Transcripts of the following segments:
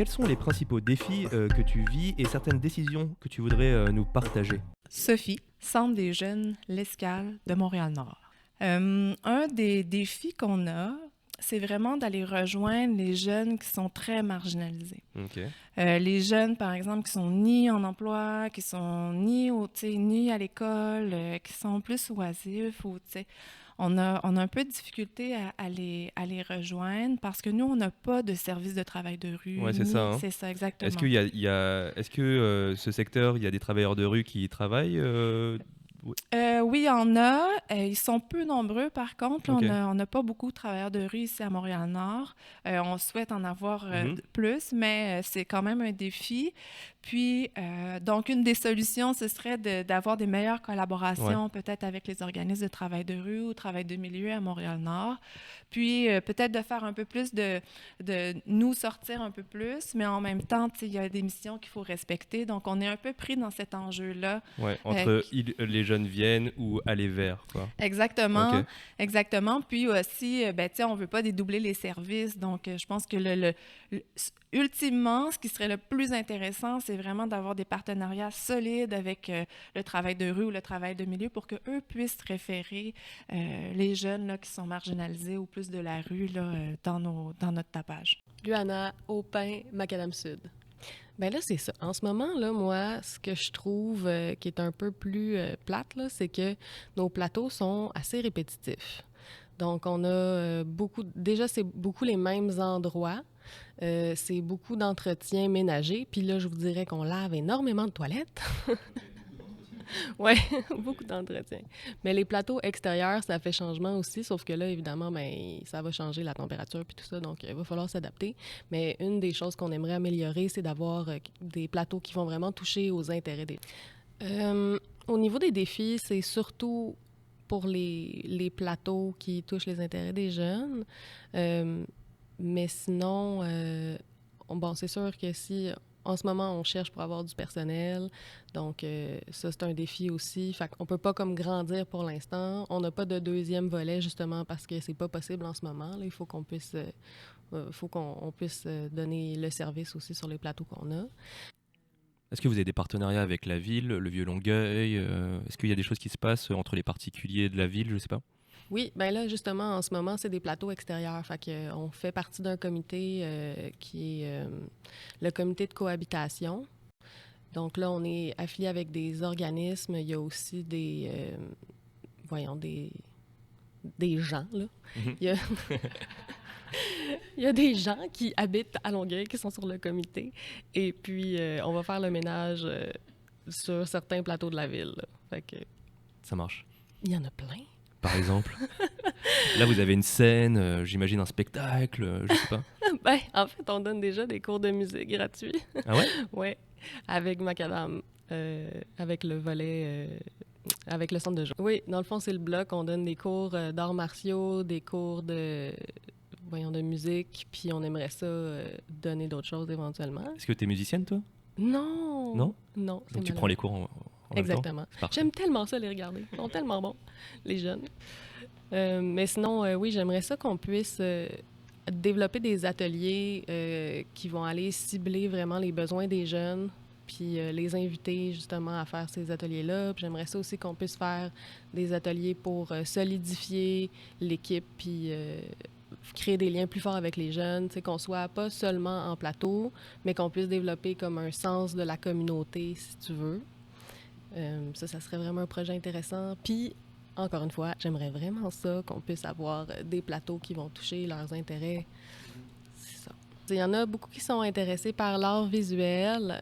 quels sont les principaux défis que tu vis et certaines décisions que tu voudrais nous partager? Sophie, Centre des jeunes L'Escale de Montréal-Nord. Un des défis qu'on a, c'est vraiment d'aller rejoindre les jeunes qui sont très marginalisés. Ok. Les jeunes, par exemple, qui sont ni en emploi, qui sont ni à l'école, qui sont plus oisifs ou, on a un peu de difficulté à les rejoindre parce que nous, on n'a pas de service de travail de rue, Ouais, c'est ça, ni... hein. C'est ça, Est-ce exactement. est-ce que ce secteur, il y a des travailleurs de rue qui y travaillent ouais. Oui, il y en a. Ils sont peu nombreux, par contre. Là, Ok. on n'a pas beaucoup de travailleurs de rue ici à Montréal-Nord. On souhaite en avoir Mhm. plus, mais c'est quand même un défi. Puis, donc, une des solutions, ce serait d'avoir des meilleures Ouais. collaborations, peut-être avec les organismes de travail de rue ou travail de milieu à Montréal-Nord. Puis, peut-être de faire un peu plus de nous sortir un peu plus, mais en même temps, il y a des missions qu'il faut respecter. Donc, on est un peu pris dans cet enjeu-là. Ouais. euh, Entre les jeunes viennent ou aller vers, quoi. Ok. Exactement, exactement. Puis aussi, ben, tu sais, on veut pas dédoubler les services. Donc, je pense que ultimement, ce qui serait le plus intéressant, c'est vraiment d'avoir des partenariats solides avec le travail de rue ou le travail de milieu pour qu'eux puissent référer les jeunes là, qui sont marginalisés ou plus de la rue là, dans notre tapage. Luana, Aupin, Macadam Sud. Ben là, c'est ça. En ce moment, là, moi, ce que je trouve qui est un peu plus plate, là, c'est que nos plateaux sont assez répétitifs. Donc, on a beaucoup... Déjà, c'est beaucoup les mêmes endroits. C'est beaucoup d'entretien ménager. Puis là, je vous dirais qu'on lave énormément de toilettes. Oui, beaucoup d'entretien. Mais les plateaux extérieurs, ça fait changement aussi, sauf que là, évidemment, ben, ça va changer la température puis tout ça, donc il va falloir s'adapter. Mais une des choses qu'on aimerait améliorer, c'est d'avoir des plateaux qui vont vraiment toucher aux intérêts des... Au niveau des défis, c'est surtout pour les plateaux qui touchent les intérêts des jeunes. Mais sinon, bon, c'est sûr que si en ce moment on cherche pour avoir du personnel, donc ça c'est un défi aussi. Fait qu'on peut pas comme grandir pour l'instant. On n'a pas de deuxième volet justement parce que c'est pas possible en ce moment. Là. Il faut qu'on puisse, donner le service aussi sur les plateaux qu'on a. Est-ce que vous avez des partenariats avec la ville, le Vieux-Longueuil est-ce qu'il y a des choses qui se passent entre les particuliers de la ville, je sais pas? Oui, ben là, justement, en ce moment, c'est des plateaux extérieurs. Fait que, on fait partie d'un comité qui est le comité de cohabitation. Donc là, on est affilié avec des organismes. Il y a aussi des gens, là. Mhm. Il y a, il y a des gens qui habitent à Longueuil, qui sont sur le comité. Et puis, on va faire le ménage sur certains plateaux de la ville, là. Fait que, Ça marche. il y en a plein. Par exemple, là vous avez une scène, j'imagine un spectacle, je sais pas. Ben, en fait, on donne déjà des cours de musique gratuits. Ah ouais? Oui, avec Macadam, avec le volet, avec le centre de jeu. Oui, dans le fond, c'est le bloc. On donne des cours d'arts martiaux, des cours de musique, puis on aimerait ça donner d'autres choses éventuellement. Est-ce que t'es musicienne toi? Non! Non? Non, c'est Donc tu malheureux. prends les cours en même temps? Exactement. C'est parfait. J'aime tellement ça les regarder. Ils sont tellement bons, les jeunes. Mais sinon, oui, j'aimerais ça qu'on puisse développer des ateliers qui vont aller cibler vraiment les besoins des jeunes, puis les inviter justement à faire ces ateliers-là. Puis j'aimerais ça aussi qu'on puisse faire des ateliers pour solidifier l'équipe, puis créer des liens plus forts avec les jeunes, tu sais, qu'on soit pas seulement en plateau, mais qu'on puisse développer comme un sens de la communauté, si tu veux. Ça serait vraiment un projet intéressant. Puis, encore une fois, j'aimerais vraiment ça, qu'on puisse avoir des plateaux qui vont toucher leurs intérêts. C'est ça. Il y en a beaucoup qui sont intéressés par l'art visuel,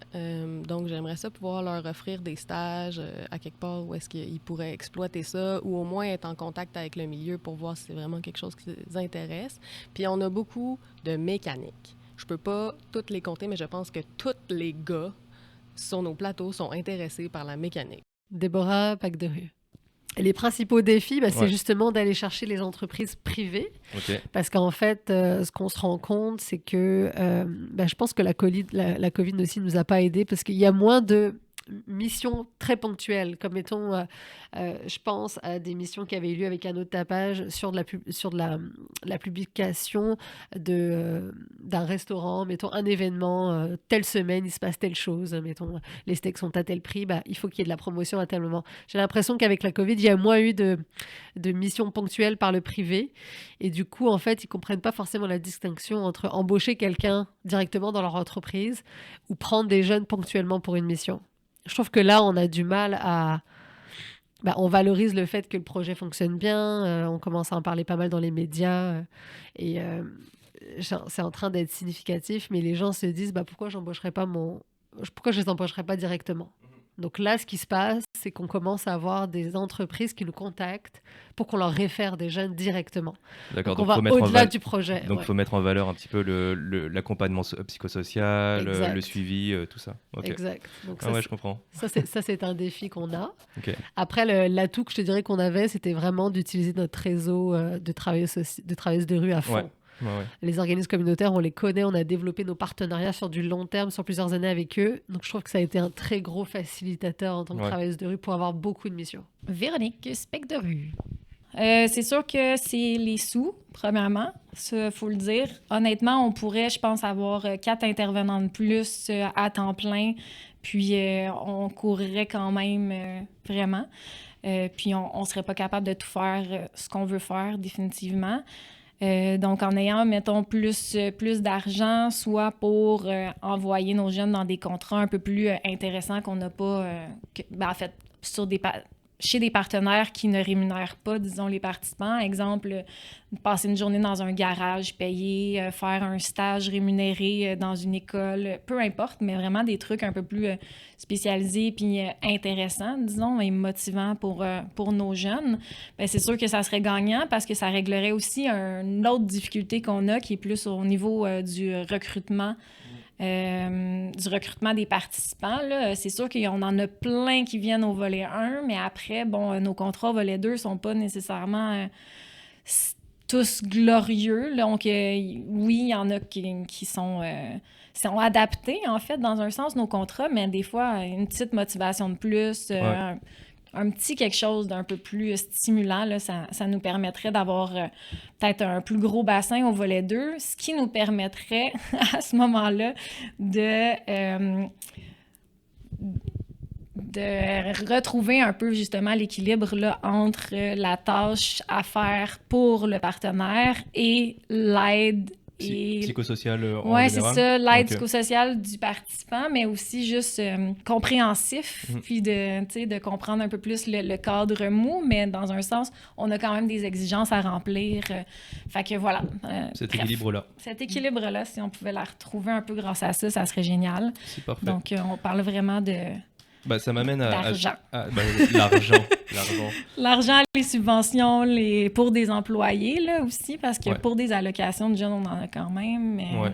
donc j'aimerais ça pouvoir leur offrir des stages à quelque part où est-ce qu'ils pourraient exploiter ça ou au moins être en contact avec le milieu pour voir si c'est vraiment quelque chose qui les intéresse. Puis on a beaucoup de mécanique. Je peux pas toutes les compter, mais je pense que tous les gars sur nos plateaux sont intéressés par la mécanique. Déborah Pacderue. Les principaux défis, c'est Ouais. justement d'aller chercher les entreprises privées. Ok. Parce qu'en fait, ce qu'on se rend compte, c'est que je pense que la COVID aussi ne nous a pas aidés parce qu'il y a moins de missions très ponctuelles, comme mettons, je pense à des missions qui avaient eu lieu avec un autre tapage sur la publication d'un restaurant, mettons un événement, telle semaine, il se passe telle chose, mettons, les steaks sont à tel prix, il faut qu'il y ait de la promotion à tel moment. J'ai l'impression qu'avec la Covid, il y a moins eu de missions ponctuelles par le privé, et du coup, en fait, ils comprennent pas forcément la distinction entre embaucher quelqu'un directement dans leur entreprise ou prendre des jeunes ponctuellement pour une mission. Je trouve que là, on a du mal à... on valorise le fait que le projet fonctionne bien, on commence à en parler pas mal dans les médias, et c'est en train d'être significatif, mais les gens se disent pourquoi je les embaucherais pas directement. Donc là, ce qui se passe, c'est qu'on commence à avoir des entreprises qui nous contactent pour qu'on leur réfère des jeunes directement. D'accord, donc donc on va au-delà du projet. Donc il faut mettre en valeur un petit peu l'accompagnement psychosocial, Exact. Le suivi, tout ça. Okay. Exact. Donc ouais, je comprends. Ça, c'est un défi qu'on a. Okay. Après, l'atout que je te dirais qu'on avait, c'était vraiment d'utiliser notre réseau de travailleuses de rue à fond. Ouais. Ouais. Les organismes communautaires, on les connaît, on a développé nos partenariats sur du long terme, sur plusieurs années avec eux. Donc, je trouve que ça a été un très gros facilitateur en tant que travailleuse de rue pour avoir beaucoup de missions. Véronique, spec de rue. C'est sûr que c'est les sous, premièrement, ça, faut le dire. Honnêtement, on pourrait, je pense, avoir 4 intervenants de plus à temps plein, puis on courrait quand même vraiment. Puis on serait pas capable de tout faire ce qu'on veut faire, définitivement. Donc, en ayant, mettons, plus d'argent, soit pour envoyer nos jeunes dans des contrats un peu plus intéressants qu'on n'a pas, en fait, chez des partenaires qui ne rémunèrent pas, disons, les participants. Exemple, passer une journée dans un garage payé, faire un stage rémunéré dans une école, peu importe, mais vraiment des trucs un peu plus spécialisés puis intéressants, disons, et motivants pour nos jeunes. Bien, c'est sûr que ça serait gagnant parce que ça réglerait aussi une autre difficulté qu'on a qui est plus au niveau du recrutement. Des participants. Là. C'est sûr qu'on en a plein qui viennent au volet 1, mais après, nos contrats au volet 2 sont pas nécessairement tous glorieux. Là. Donc, oui, il y en a qui sont adaptés, en fait, dans un sens, nos contrats, mais des fois, une petite motivation de plus, un petit quelque chose d'un peu plus stimulant, là, ça nous permettrait d'avoir peut-être un plus gros bassin au volet 2, ce qui nous permettrait à ce moment-là de retrouver un peu justement l'équilibre là, entre la tâche à faire pour le partenaire et l'aide psychosocial en ouais, général. c'est ça, l'aide psychosociale du participant, mais aussi juste compréhensif, puis de comprendre un peu plus le cadre mou, mais dans un sens, on a quand même des exigences à remplir. Fait que voilà. Cet équilibre-là. Cet équilibre-là, si on pouvait la retrouver un peu grâce à ça, ça serait génial. C'est parfait. Donc, on parle vraiment de... ça m'amène à l'argent. L'argent. L'argent, les subventions, pour des employés là aussi, parce que Ouais. pour des allocations de jeunes, on en a quand même. Mais... Ouais.